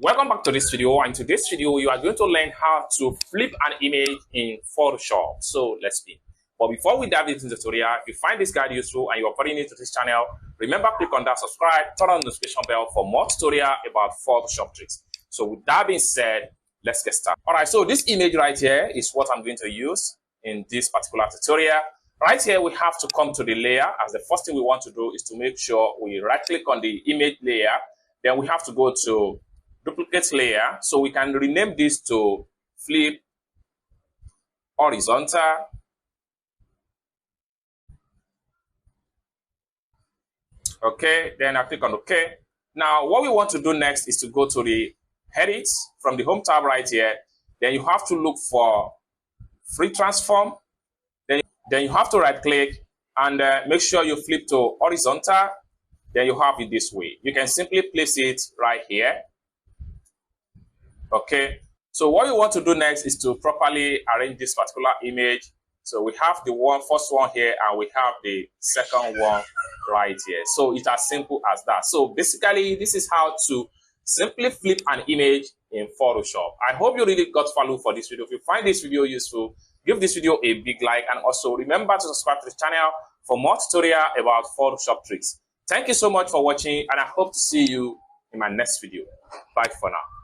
Welcome back to this video, and in today's video you are going to learn how to flip an image in Photoshop. So let's begin. But before we dive into the tutorial, if you find this guide useful and you are very new to this channel, remember click on that subscribe, turn on the notification bell for more tutorial about Photoshop tricks. So with that being said, let's get started. All right, so this image right here is what I'm going to use in this particular tutorial. Right here, we have to come to the layer, as the first thing we want to do is to make sure we right click on the image layer. Then we have to go to duplicate layer, so we can rename this to flip horizontal. Okay, then I click on OK. Now what we want to do next is to go to the edit from the home tab right here. Then you have to look for free transform. Then you have to right click and make sure you flip to horizontal. Then you have it this way. You can simply place it right here. Okay, so what we want to do next is to properly arrange this particular image. So we have the first one here, and we have the second one right here. So it's as simple as that. So basically, this is how to simply flip an image in Photoshop. I hope you really got value for this video. If you find this video useful, give this video a big like, and also remember to subscribe to the channel for more tutorial about Photoshop tricks. Thank you so much for watching, and I hope to see you in my next video. Bye for now.